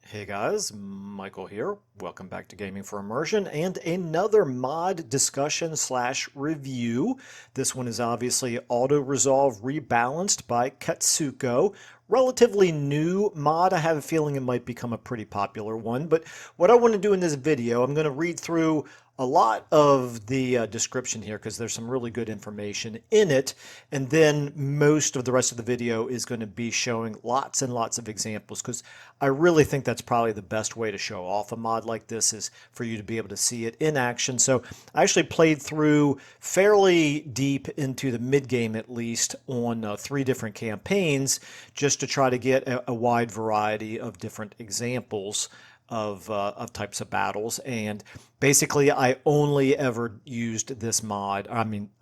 Hey guys, Michael here. Welcome back to Gaming for Immersion and another mod discussion slash review. This one is obviously Autoresolve Rebalanced by Katsuko. Relatively new mod. I have a feeling it might become a pretty popular one, but what I want to do in this video, I'm going to read through a lot of the description here because there's some really good information in it, and then most of the rest of the video is going to be showing lots and lots of examples because I really think that's probably the best way to show off a mod like this is for you to be able to see it in action. So I actually played through fairly deep into the mid game at least on 3 different campaigns just to try to get a wide variety of different examples of types of battles. And basically I only ever used this mod.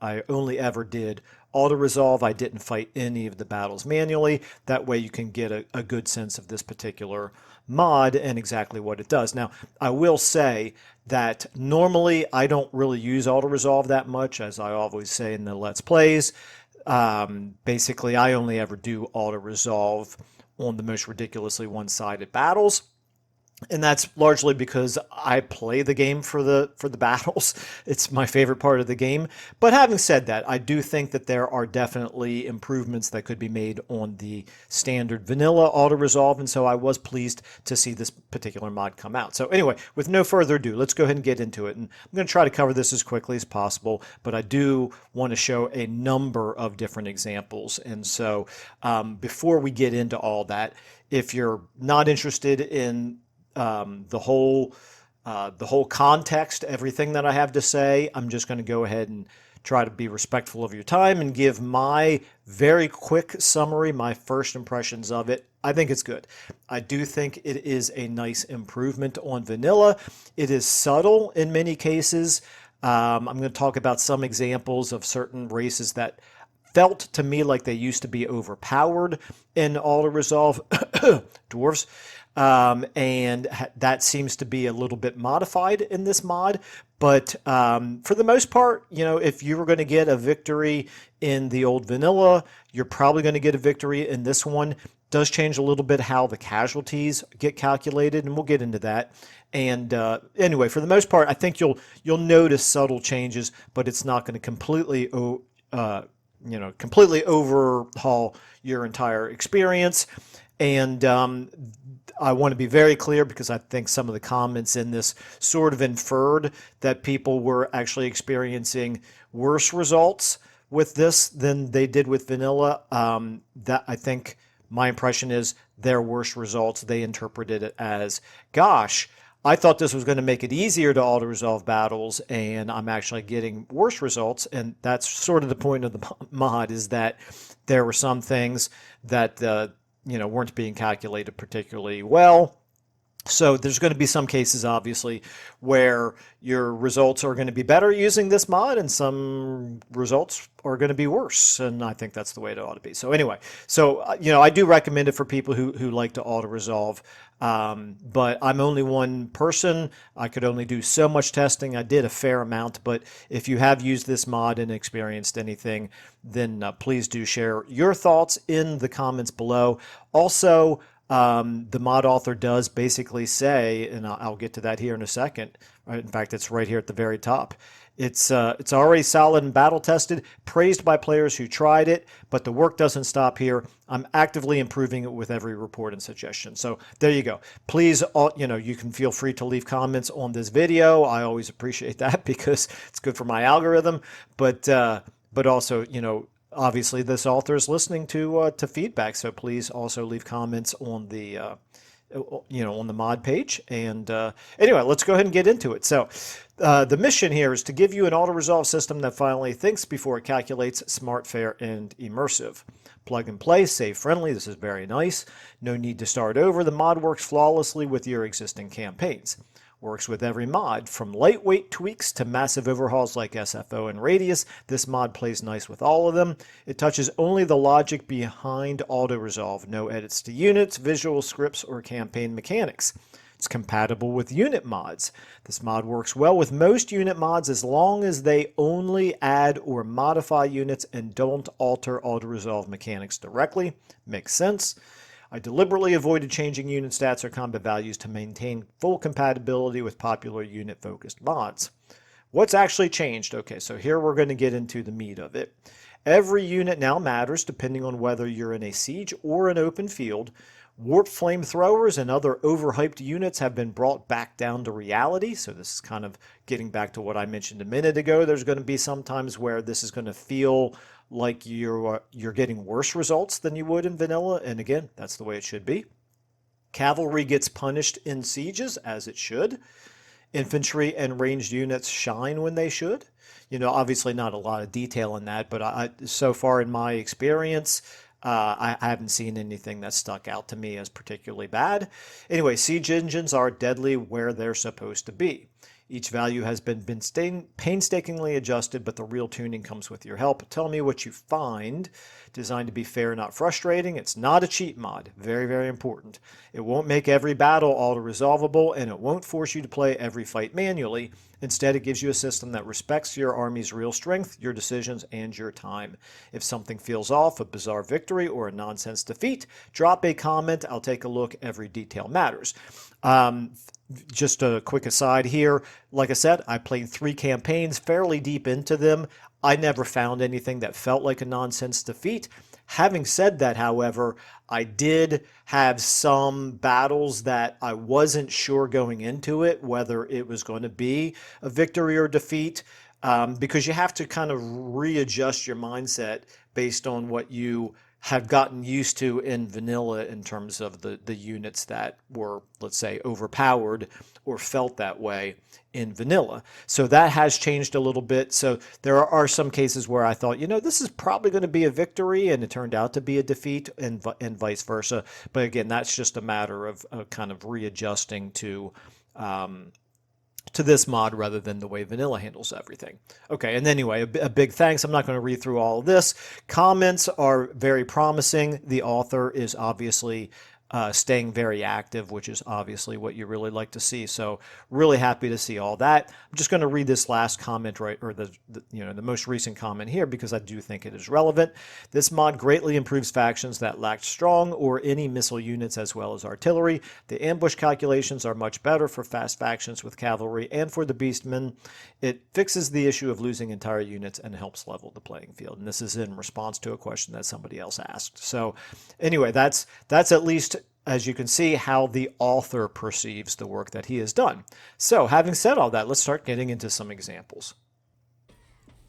I only ever did Autoresolve. I didn't fight any of the battles manually. That way you can get a good sense of this particular mod and exactly what it does. Now, I will say that normally I don't really use Autoresolve that much, as I always say in the Let's Plays. Basically, I only ever do Autoresolve on the most ridiculously one-sided battles. And that's largely because I play the game for the battles. It's my favorite part of the game. But having said that, I do think that there are definitely improvements that could be made on the standard vanilla Autoresolve, and so I was pleased to see this particular mod come out. So anyway, with no further ado, let's go ahead and get into it. And I'm going to try to cover this as quickly as possible, but I do want to show a number of different examples. And so before we get into all that, if you're not interested in the whole context, everything that I have to say, I'm just going to go ahead and try to be respectful of your time and give my very quick summary, my first impressions of it. I think it's good. I do think it is a nice improvement on vanilla. It is subtle in many cases. I'm going to talk about some examples of certain races that felt to me like they used to be overpowered in Autoresolve. Dwarves. And that seems to be a little bit modified in this mod. But for the most part, you know, if you were going to get a victory in the old vanilla, you're probably going to get a victory in this one. It does change a little bit how the casualties get calculated, and we'll get into that. And anyway, for the most part, I think you'll notice subtle changes, but it's not going to completely completely overhaul your entire experience. And I want to be very clear because I think some of the comments in this sort of inferred that people were actually experiencing worse results with this than they did with vanilla. That I think my impression is their worse results, they interpreted it as, gosh, I thought this was going to make it easier to auto-resolve battles, and I'm actually getting worse results. And that's sort of the point of the mod, is that there were some things that weren't being calculated particularly well. So there's going to be some cases, obviously, where your results are going to be better using this mod and some results are going to be worse. And I think that's the way it ought to be. So anyway, I do recommend it for people who like to auto-resolve. But I'm only one person. I could only do so much testing. I did a fair amount. But if you have used this mod and experienced anything, then please do share your thoughts in the comments below. Also, the mod author does basically say, and I'll get to that here in a second. In fact, it's right here at the very top. It's already solid and battle tested, praised by players who tried it, but the work doesn't stop here. I'm actively improving it with every report and suggestion. So there you go. Please, you can feel free to leave comments on this video. I always appreciate that because it's good for my algorithm. But also, obviously, this author is listening to feedback, so please also leave comments on the on the mod page. And anyway, let's go ahead and get into it. So the mission here is to give you an auto-resolve system that finally thinks before it calculates, smart, fair, and immersive. Plug and play, save friendly. This is very nice. No need to start over. The mod works flawlessly with your existing campaigns. Works with every mod, from lightweight tweaks to massive overhauls like SFO and Radius. This mod plays nice with all of them. It touches only the logic behind Autoresolve. No edits to units, visual scripts, or campaign mechanics. It's compatible with unit mods. This mod works well with most unit mods as long as they only add or modify units and don't alter Autoresolve mechanics directly. Makes sense. I deliberately avoided changing unit stats or combat values to maintain full compatibility with popular unit-focused mods. What's actually changed? Okay, so here we're going to get into the meat of it. Every unit now matters depending on whether you're in a siege or an open field. Warp flamethrowers and other overhyped units have been brought back down to reality. So this is kind of getting back to what I mentioned a minute ago. There's going to be some times where this is going to feel like you're getting worse results than you would in vanilla. And again, that's the way it should be. Cavalry gets punished in sieges, as it should. Infantry and ranged units shine when they should. You know, obviously not a lot of detail in that, but so far in my experience, I haven't seen anything that stuck out to me as particularly bad. Anyway, siege engines are deadly where they're supposed to be. Each value has been painstakingly adjusted, but the real tuning comes with your help. Tell me what you find. Designed to be fair, not frustrating. It's not a cheat mod. Very, very important. It won't make every battle auto-resolvable, and it won't force you to play every fight manually. Instead, it gives you a system that respects your army's real strength, your decisions, and your time. If something feels off, a bizarre victory, or a nonsense defeat, drop a comment. I'll take a look. Every detail matters. Just a quick aside here. Like I said, I played 3 campaigns, fairly deep into them. I never found anything that felt like a nonsense defeat. Having said that, however, I did have some battles that I wasn't sure going into it whether it was going to be a victory or defeat, because you have to kind of readjust your mindset based on what you have gotten used to in vanilla in terms of the units that were, let's say, overpowered or felt that way in vanilla. So that has changed a little bit. So there are some cases where I thought, you know, this is probably going to be a victory, and it turned out to be a defeat, and vice versa. But again, that's just a matter of kind of readjusting to this mod rather than the way vanilla handles everything. Okay, and anyway, a big thanks. I'm not going to read through all of this. Comments are very promising. The author is obviously staying very active, which is obviously what you really like to see. So really happy to see all that. I'm just going to read this last comment, right, or the most recent comment here, because I do think it is relevant. This mod greatly improves factions that lacked strong or any missile units as well as artillery. The ambush calculations are much better for fast factions with cavalry and for the beastmen. It fixes the issue of losing entire units and helps level the playing field. And this is in response to a question that somebody else asked. So anyway, that's at least, as you can see, how the author perceives the work that he has done. So having said all that, let's start getting into some examples.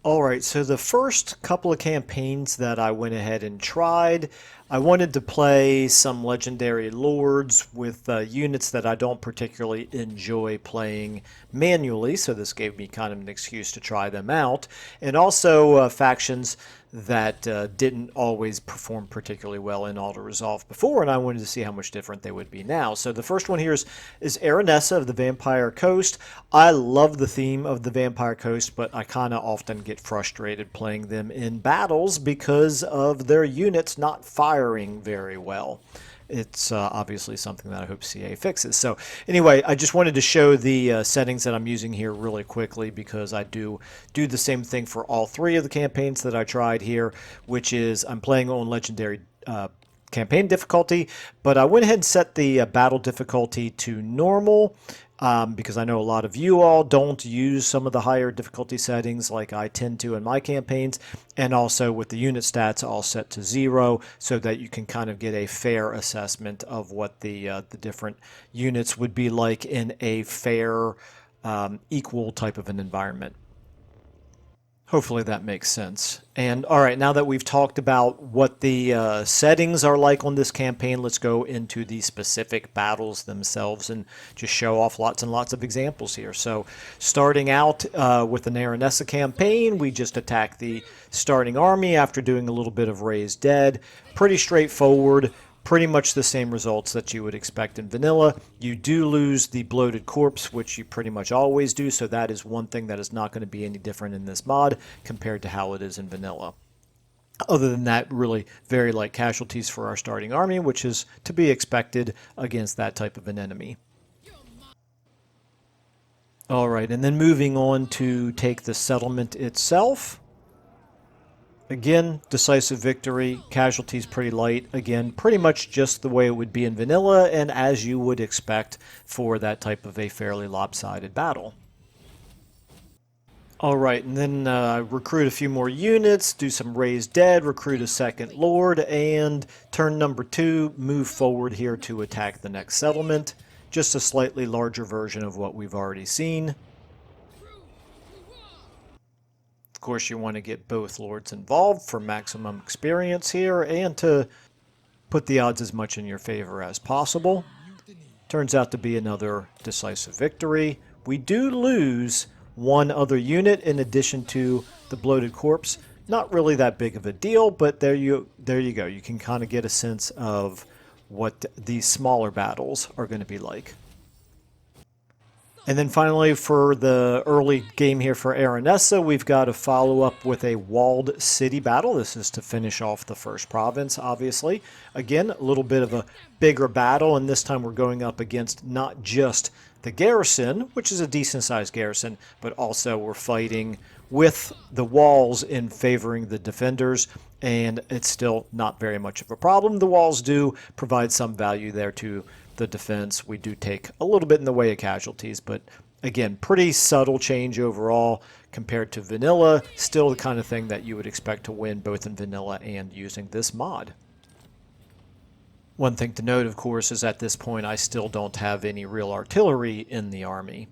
All right, so the first couple of campaigns that I went ahead and tried, I wanted to play some legendary lords with units that I don't particularly enjoy playing manually, so this gave me kind of an excuse to try them out, and also factions that didn't always perform particularly well in Autoresolve before, and I wanted to see how much different they would be now. So the first one here is Aranessa of the Vampire Coast. I love the theme of the Vampire Coast, but I kind of often get frustrated playing them in battles because of their units not firing very well. It's obviously something that I hope CA fixes. So anyway, I just wanted to show the settings that I'm using here really quickly, because I do the same thing for all 3 of the campaigns that I tried here, which is I'm playing on legendary campaign difficulty, but I went ahead and set the battle difficulty to normal, because I know a lot of you all don't use some of the higher difficulty settings like I tend to in my campaigns, and also with the unit stats all set to 0 so that you can kind of get a fair assessment of what the different units would be like in a fair, equal type of an environment. Hopefully that makes sense. And all right, now that we've talked about what the settings are like on this campaign, let's go into the specific battles themselves and just show off lots and lots of examples here. So starting out with an Aranessa campaign, we just attack the starting army after doing a little bit of raised dead. Pretty straightforward. Pretty much the same results that you would expect in vanilla. You do lose the bloated corpse, which you pretty much always do, so that is one thing that is not going to be any different in this mod compared to how it is in vanilla. Other than that, really very light casualties for our starting army, which is to be expected against that type of an enemy. All right, and then moving on to take the settlement itself. Again, decisive victory, casualties pretty light. Again, pretty much just the way it would be in vanilla and as you would expect for that type of a fairly lopsided battle. All right, and then recruit a few more units, do some raise dead, recruit a second lord, and turn number 2, move forward here to attack the next settlement. Just a slightly larger version of what we've already seen. Of course, you want to get both lords involved for maximum experience here and to put the odds as much in your favor as possible. Turns out to be another decisive victory. We do lose one other unit in addition to the bloated corpse. Not really that big of a deal, but there you go. You can kind of get a sense of what these smaller battles are going to be like. And then finally, for the early game here for Aranessa, we've got to follow up with a walled city battle. This is to finish off the first province, obviously. Again, a little bit of a bigger battle, and this time we're going up against not just the garrison, which is a decent-sized garrison, but also we're fighting with the walls in favoring the defenders, and it's still not very much of a problem. The walls do provide some value there to the defense. We do take a little bit in the way of casualties, but again, pretty subtle change overall compared to vanilla. Still the kind of thing that you would expect to win both in vanilla and using this mod. One thing to note, of course, is at this point I still don't have any real artillery in the army.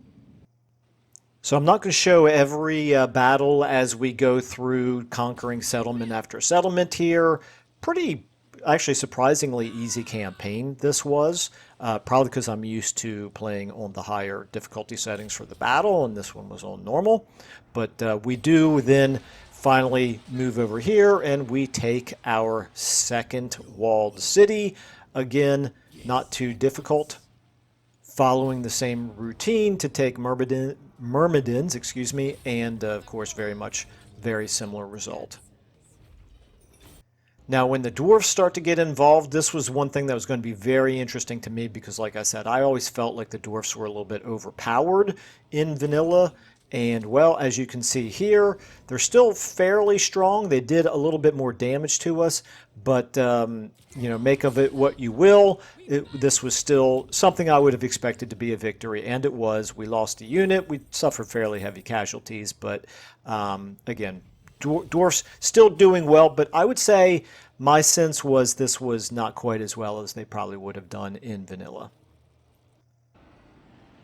So I'm not going to show every battle as we go through conquering settlement after settlement here. Pretty, actually surprisingly easy campaign this was. Probably because I'm used to playing on the higher difficulty settings for the battle, and this one was on normal. But we do then finally move over here, and we take our second walled city. Again, not too difficult. Following the same routine to take Myrmidons, excuse me, and of course very similar result. Now, when the dwarves start to get involved, this was one thing that was going to be very interesting to me because, like I said, I always felt like the dwarves were a little bit overpowered in vanilla. And, well, as you can see here, they're still fairly strong. They did a little bit more damage to us, but, you know, make of it what you will. This was still something I would have expected to be a victory, and it was. We lost a unit. We suffered fairly heavy casualties, but, again, dwarfs still doing well, but I would say my sense was this was not quite as well as they probably would have done in vanilla.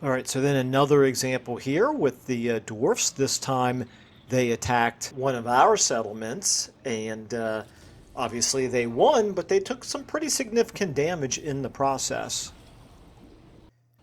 All right, so then another example here with the dwarfs. This time they attacked one of our settlements, and obviously they won, but they took some pretty significant damage in the process.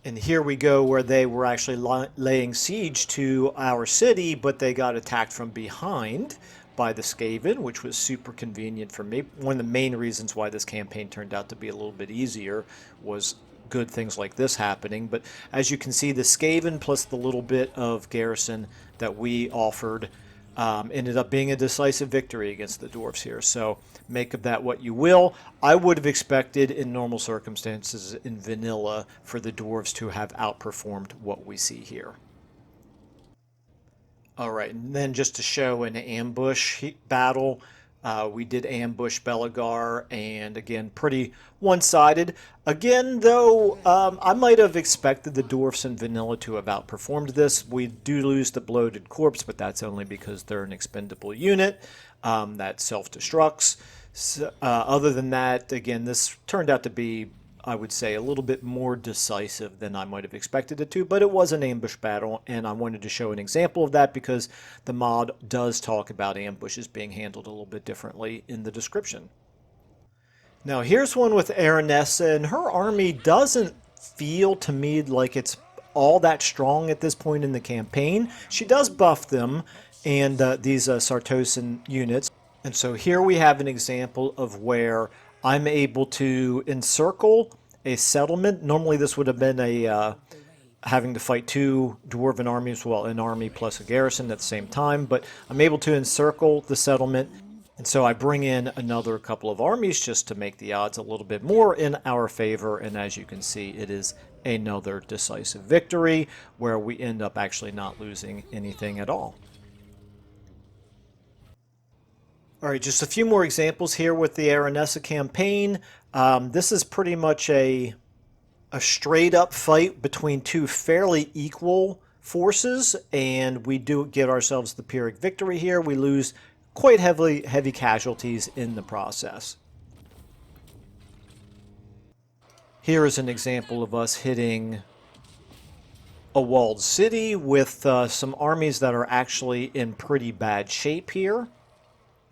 And here we go where they were actually laying siege to our city, but they got attacked from behind by the Skaven, which was super convenient for me. One of the main reasons why this campaign turned out to be a little bit easier was good things like this happening. But as you can see, the Skaven plus the little bit of garrison that we offered ended up being a decisive victory against the dwarves here. So make of that what you will. I would have expected in normal circumstances in vanilla for the dwarves to have outperformed what we see here. All right, and then just to show an ambush battle, we did ambush Belagar, and again, pretty one-sided. Again, though, I might have expected the dwarfs in vanilla to have outperformed this. We do lose the bloated corpse, but that's only because they're an expendable unit that self-destructs. So, other than that, again, this turned out to be, I would say, a little bit more decisive than I might have expected it to, but it was an ambush battle, and I wanted to show an example of that because the mod does talk about ambushes being handled a little bit differently in the description. Now, here's one with Aranessa, and her army doesn't feel to me like it's all that strong at this point in the campaign. She does buff them, and these Sartosan units. And so here we have an example of where I'm able to encircle a settlement. Normally this would have been a having to fight two dwarven armies, well, an army plus a garrison at the same time, but I'm able to encircle the settlement, and so I bring in another couple of armies just to make the odds a little bit more in our favor, and as you can see, it is another decisive victory where we end up actually not losing anything at all. All right, just a few more examples here with the Aranessa campaign. This is pretty much a straight up fight between two fairly equal forces, and we do get ourselves the Pyrrhic victory here. We lose quite heavy casualties in the process. Here is an example of us hitting a walled city with some armies that are actually in pretty bad shape here.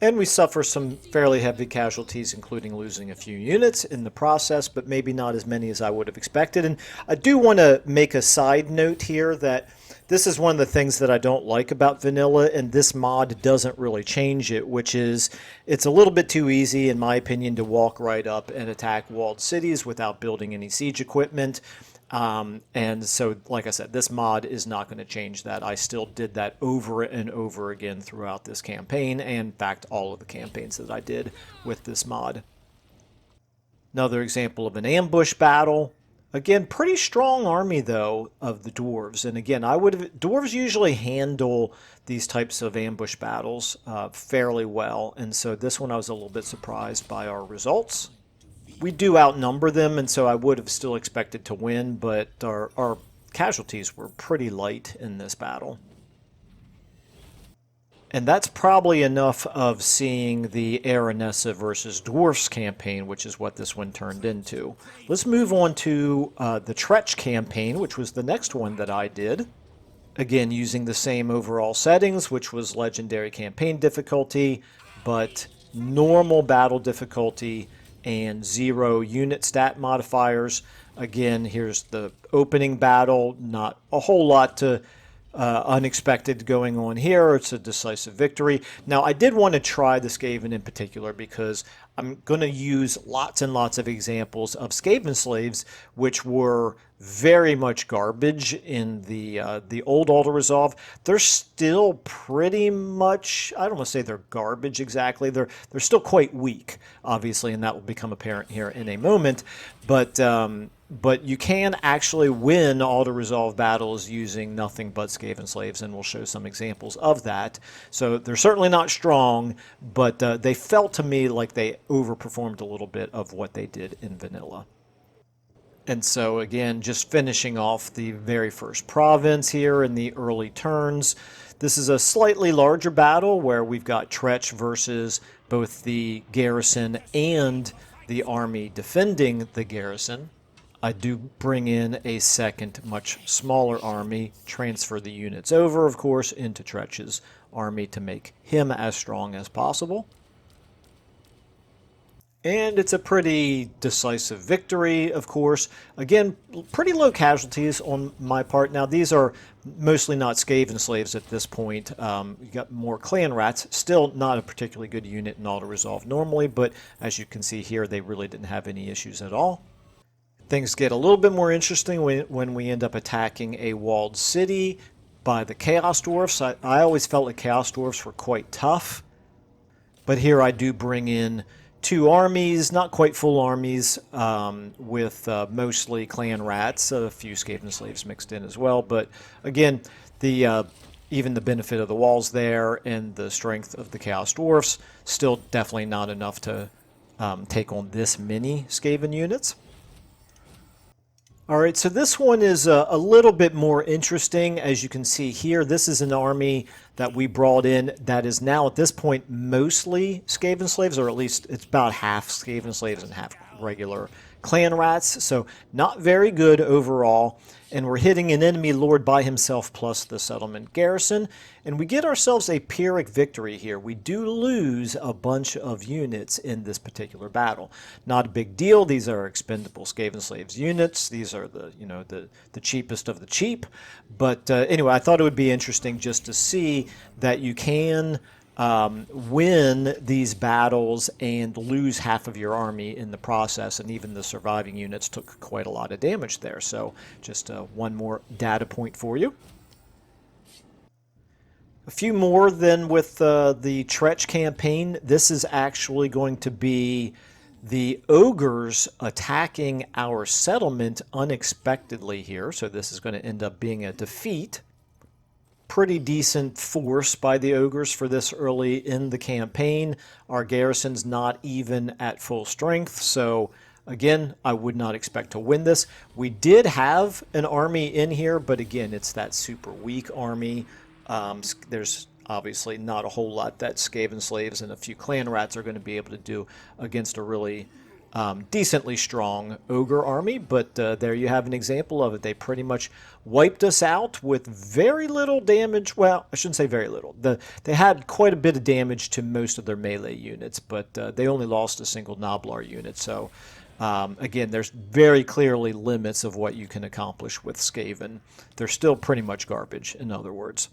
And we suffer some fairly heavy casualties, including losing a few units in the process, but maybe not as many as I would have expected. And I do want to make a side note here that this is one of the things that I don't like about vanilla, and this mod doesn't really change it, which is it's a little bit too easy, in my opinion, to walk right up and attack walled cities without building any siege equipment. And so, like I said, this mod is not going to change that. I still did that over and over again throughout this campaign, and in fact, all of the campaigns that I did with this mod. Another example of an ambush battle. Again, pretty strong army, though, of the dwarves. And again, dwarves usually handle these types of ambush battles fairly well. And so this one I was a little bit surprised by our results. We do outnumber them, and so I would have still expected to win, but our casualties were pretty light in this battle. And that's probably enough of seeing the Aranessa versus Dwarfs campaign, which is what this one turned into. Let's move on to the Tretch campaign, which was the next one that I did. Again, using the same overall settings, which was legendary campaign difficulty, but normal battle difficulty and 0 unit stat modifiers. Again, here's the opening battle. Not a whole lot to unexpected going on here. It's a decisive victory. Now, I did want to try the Skaven in particular because I'm going to use lots and lots of examples of Skaven slaves, which were very much garbage in the old Autoresolve. They're still pretty much, I don't want to say they're garbage exactly. They're still quite weak, obviously, and that will become apparent here in a moment. But you can actually win Autoresolve battles using nothing but Skaven slaves, and we'll show some examples of that. So they're certainly not strong, but they felt to me like they overperformed a little bit of what they did in vanilla. And so again, just finishing off the very first province here in the early turns. This is a slightly larger battle where we've got Tretch versus both the garrison and the army defending the garrison. I do bring in a second, much smaller army, transfer the units over, of course, into Tretch's army to make him as strong as possible. And it's a pretty decisive victory, of course. Again, pretty low casualties on my part. Now, these are mostly not Skaven slaves at this point. You got more clan rats. Still not a particularly good unit in Autoresolve normally, but as you can see here, they really didn't have any issues at all. Things get a little bit more interesting when we end up attacking a walled city by the Chaos Dwarfs. I always felt like Chaos Dwarfs were quite tough, but here I do bring in 2 armies, not quite full armies, with mostly clan rats, a few Skaven slaves mixed in as well. But again, even the benefit of the walls there and the strength of the Chaos Dwarfs, still definitely not enough to take on this many Skaven units. All right, so this one is a little bit more interesting. As you can see here, this is an army that we brought in that is now at this point mostly Skaven slaves, or at least it's about half Skaven slaves and half regular clan rats, so not very good overall. And we're hitting an enemy lord by himself plus the settlement garrison, and we get ourselves a Pyrrhic victory here. We do lose a bunch of units in this particular battle. Not a big deal. These are expendable Skaven slaves units. These are the cheapest of the cheap. But anyway, I thought it would be interesting just to see that you can win these battles and lose half of your army in the process, and even the surviving units took quite a lot of damage there. So just one more data point for you. A few more than with the Tretch campaign. This is actually going to be the ogres attacking our settlement unexpectedly here, so this is going to end up being a defeat. pretty decent force by the ogres for this early in the campaign. Our garrison's not even at full strength, so again, I would not expect to win this. We did have an army in here, but again, it's that super weak army. There's obviously not a whole lot that Skaven slaves and a few clan rats are going to be able to do against a really decently strong ogre army, but there you have an example of it. They pretty much wiped us out with very little damage. Well, I shouldn't say very little. They had quite a bit of damage to most of their melee units, but they only lost a single Noblar unit. So again, there's very clearly limits of what you can accomplish with Skaven. They're still pretty much garbage, in other words,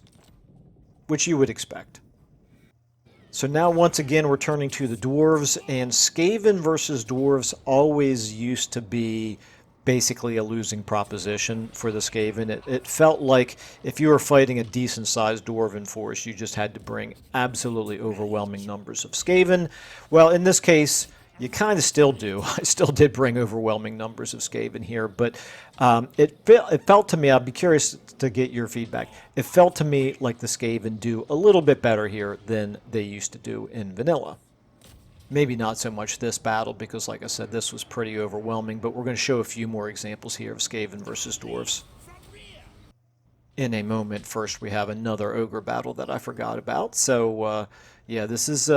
which you would expect. So now once again we're turning to the dwarves, and Skaven versus dwarves always used to be basically a losing proposition for the Skaven. It felt like if you were fighting a decent sized dwarven force, you just had to bring absolutely overwhelming numbers of Skaven. Well, in this case, you kind of still do. I still did bring overwhelming numbers of Skaven here, but it felt to me, I'd be curious to get your feedback, it felt to me like the Skaven do a little bit better here than they used to do in vanilla. Maybe not so much this battle, because like I said, this was pretty overwhelming, but we're going to show a few more examples here of Skaven versus dwarves in a moment. First, we have another ogre battle that I forgot about. So yeah, this is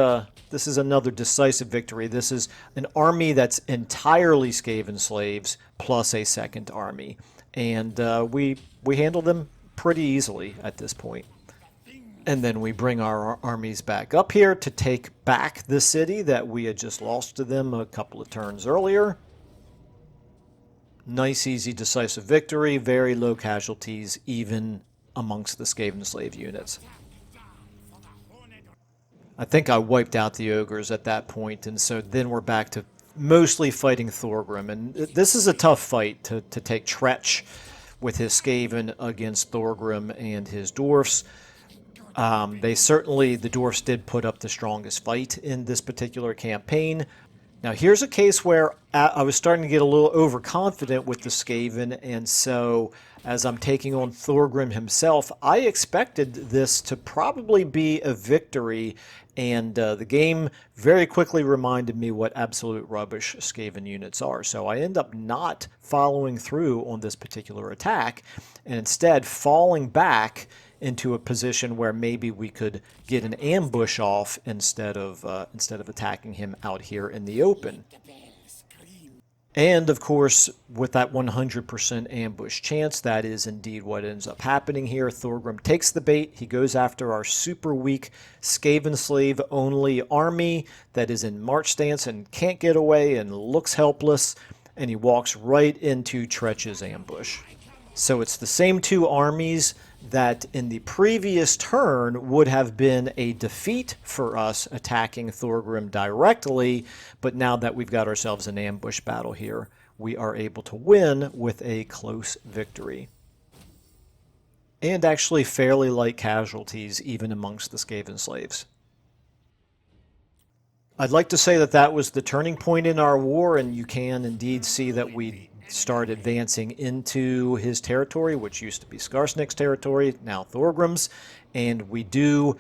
another decisive victory. This is an army that's entirely Skaven slaves plus a second army, and we handle them pretty easily at this point. And then we bring our armies back up here to take back the city that we had just lost to them a couple of turns earlier. Nice, easy, decisive victory. Very low casualties, even amongst the Skaven slave units. I think I wiped out the ogres at that point, and so then we're back to mostly fighting Thorgrim. And this is a tough fight to take Tretch with his Skaven against Thorgrim and his dwarfs. The dwarfs did put up the strongest fight in this particular campaign. Now here's a case where I was starting to get a little overconfident with the Skaven, and so as I'm taking on Thorgrim himself, I expected this to probably be a victory, and the game very quickly reminded me what absolute rubbish Skaven units are. So I end up not following through on this particular attack, and instead falling back into a position where maybe we could get an ambush off instead of attacking him out here in the open. And of course, with that 100% ambush chance, that is indeed what ends up happening here. Thorgrim takes the bait. He goes after our super weak Skaven slave only army that is in march stance and can't get away and looks helpless, and he walks right into Tretch's ambush. So it's the same two armies that in the previous turn would have been a defeat for us attacking Thorgrim directly, but now that we've got ourselves an ambush battle here, we are able to win with a close victory. And actually fairly light casualties even amongst the Skaven slaves. I'd like to say that that was the turning point in our war, and you can indeed see that we start advancing into his territory, which used to be Skarsnik's territory, now Thorgrim's, and we do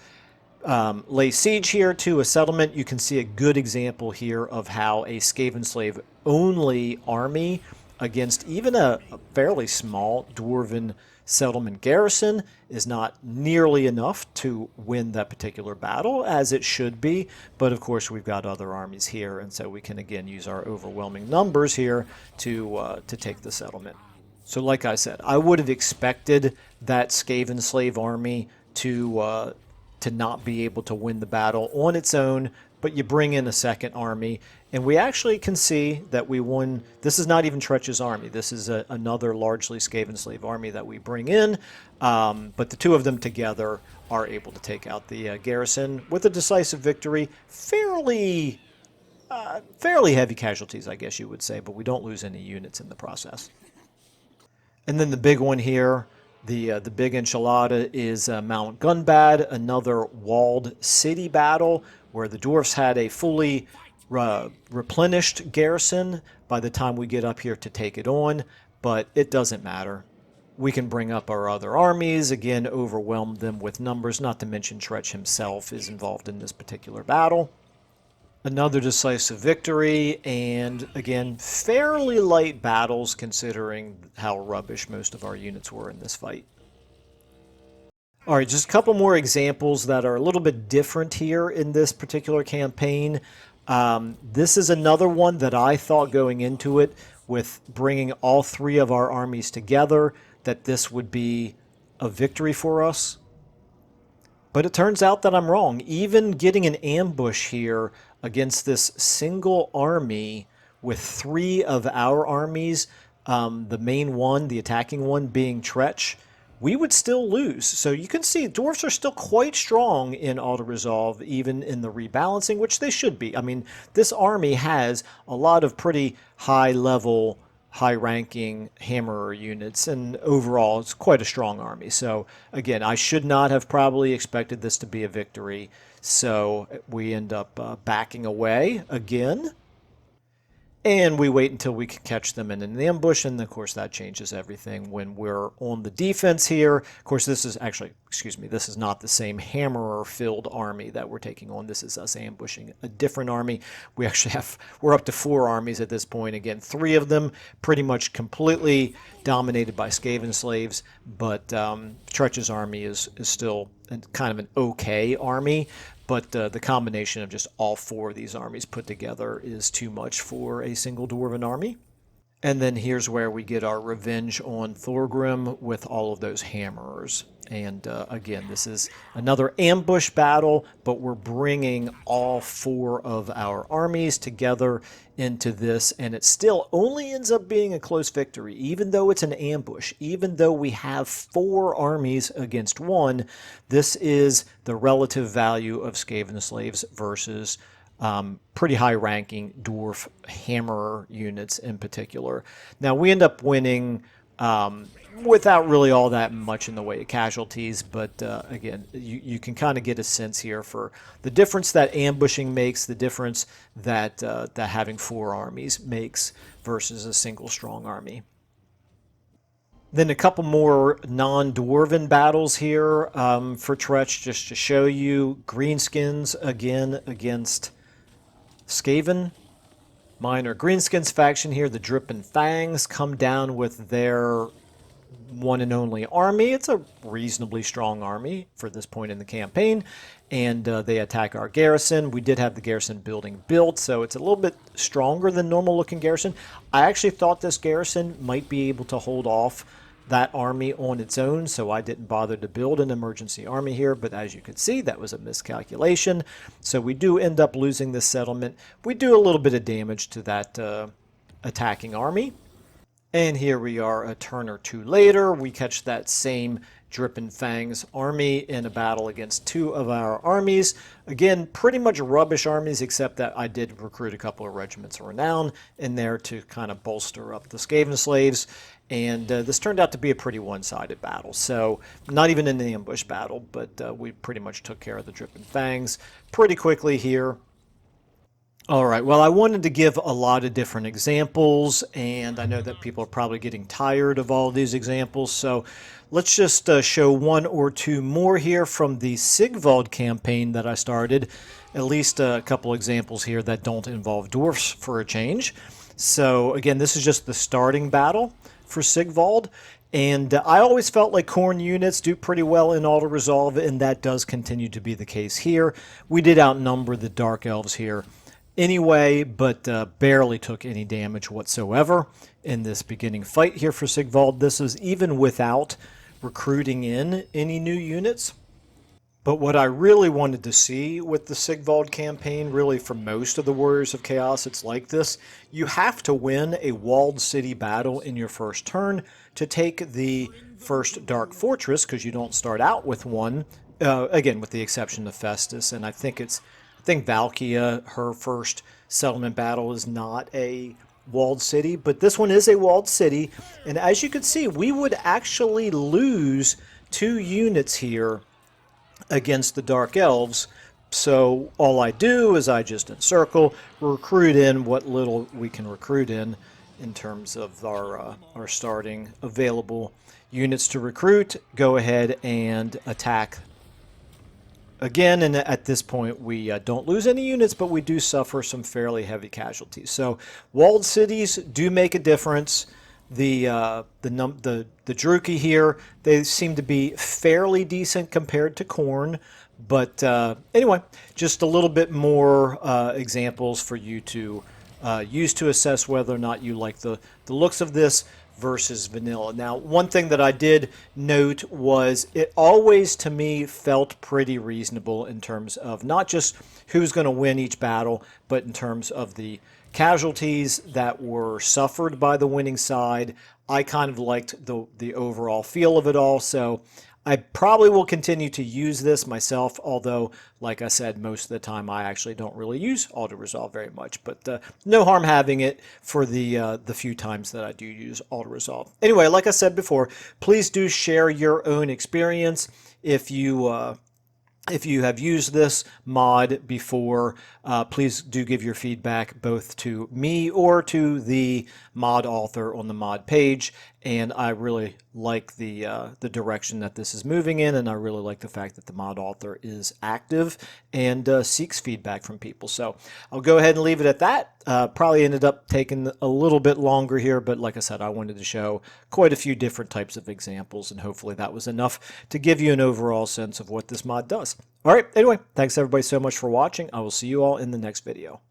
lay siege here to a settlement. You can see a good example here of how a Skaven slave only army against even a fairly small dwarven settlement garrison is not nearly enough to win that particular battle, as it should be. But of course we've got other armies here, and so we can again use our overwhelming numbers here to take the settlement. So like I said, I would have expected that Skaven slave army to not be able to win the battle on its own, but you bring in a second army, and we actually can see that we won. This is not even Tretch's army. This is another largely Skaven slave army that we bring in, but the two of them together are able to take out the garrison with a decisive victory. Fairly heavy casualties, I guess you would say, but we don't lose any units in the process. And then the big one here, the big enchilada, is Mount Gunbad, another walled city battle where the dwarfs had a fully replenished garrison by the time we get up here to take it on, but it doesn't matter. We can bring up our other armies, again, overwhelm them with numbers, not to mention Tretch himself is involved in this particular battle. Another decisive victory, and again, fairly light battles considering how rubbish most of our units were in this fight. All right, just a couple more examples that are a little bit different here in this particular campaign. This is another one that I thought going into it, with bringing all three of our armies together, that this would be a victory for us. But it turns out that I'm wrong. Even getting an ambush here against this single army with three of our armies, the main one, the attacking one, being Tretch, we would still lose. So you can see dwarves are still quite strong in Autoresolve, even in the rebalancing, which they should be. I mean, this army has a lot of pretty high-level, high-ranking hammerer units, and overall it's quite a strong army. So again, I should not have probably expected this to be a victory. So we end up backing away again. And we wait until we can catch them in an ambush, and of course that changes everything when we're on the defense here. Of course, this is actually, excuse me, this is not the same hammerer-filled army that we're taking on. This is us ambushing a different army. We actually we're up to 4 armies at this point. Again, 3 of them pretty much completely dominated by Skaven slaves, but Tretch's army is still kind of an okay army. But the combination of just all 4 of these armies put together is too much for a single Dwarven army. And then here's where we get our revenge on Thorgrim with all of those hammerers. And again, this is another ambush battle, but we're bringing all 4 of our armies together into this, and it still only ends up being a close victory, even though it's an ambush, even though we have 4 armies against 1. This is the relative value of Skaven slaves versus pretty high-ranking dwarf hammerer units in particular. Now, we end up winning without really all that much in the way of casualties, but again, you can kind of get a sense here for the difference that ambushing makes, the difference that, that having 4 armies makes versus a single strong army. Then a couple more non-dwarven battles here for Tretch, just to show you. Greenskins again against Skaven. Minor Greenskins faction here, the Dripping Fangs, come down with their one and only army. It's a reasonably strong army for this point in the campaign, and they attack our garrison. We did have the garrison building built, so it's a little bit stronger than normal looking garrison. I actually thought this garrison might be able to hold off that army on its own, so I didn't bother to build an emergency army here, but as you can see, that was a miscalculation. So we do end up losing this settlement. We do a little bit of damage to that attacking army. And here we are a turn or 2 later. We catch that same Dripping Fangs army in a battle against 2 of our armies. Again, pretty much rubbish armies, except that I did recruit a couple of regiments of renown in there to kind of bolster up the Skaven slaves. And this turned out to be a pretty one-sided battle. So not even an ambush battle, but we pretty much took care of the Dripping Fangs pretty quickly here. All right, well, I wanted to give a lot of different examples, and I know that people are probably getting tired of all of these examples, so let's just show 1 or 2 more here from the Sigvald campaign that I started. At least a couple examples here that don't involve dwarfs for a change. So again, this is just the starting battle for Sigvald, and I always felt like Khorne units do pretty well in Autoresolve, and that does continue to be the case here. We did outnumber the Dark Elves here anyway, but barely took any damage whatsoever in this beginning fight here for Sigvald. This is even without recruiting in any new units. But what I really wanted to see with the Sigvald campaign, really for most of the Warriors of Chaos, it's like this. You have to win a walled city battle in your first turn to take the first Dark Fortress, because you don't start out with one, again, with the exception of Festus, and I think Valkia, her first settlement battle is not a walled city, but this one is a walled city, and as you can see, we would actually lose 2 units here against the Dark Elves. So all I do is I just encircle, recruit in what little we can recruit in, in terms of our starting available units to recruit. Go ahead and attack again, and at this point we don't lose any units, but we do suffer some fairly heavy casualties. So walled cities do make a difference. The Druki here, they seem to be fairly decent compared to Khorne, but anyway, just a little bit more examples for you to use to assess whether or not you like the looks of this versus vanilla. Now, one thing that I did note was it always, to me, felt pretty reasonable in terms of not just who's going to win each battle, but in terms of the casualties that were suffered by the winning side. I kind of liked the overall feel of it all, so I probably will continue to use this myself, although, like I said, most of the time I actually don't really use Autoresolve very much. But no harm having it for the few times that I do use Autoresolve. Anyway, like I said before, please do share your own experience if you have used this mod before. Please do give your feedback both to me or to the mod author on the mod page. And I really like the direction that this is moving in, and I really like the fact that the mod author is active and seeks feedback from people. So I'll go ahead and leave it at that. Probably ended up taking a little bit longer here, but like I said, I wanted to show quite a few different types of examples, and hopefully that was enough to give you an overall sense of what this mod does. All right, anyway, thanks everybody so much for watching. I will see you all in the next video.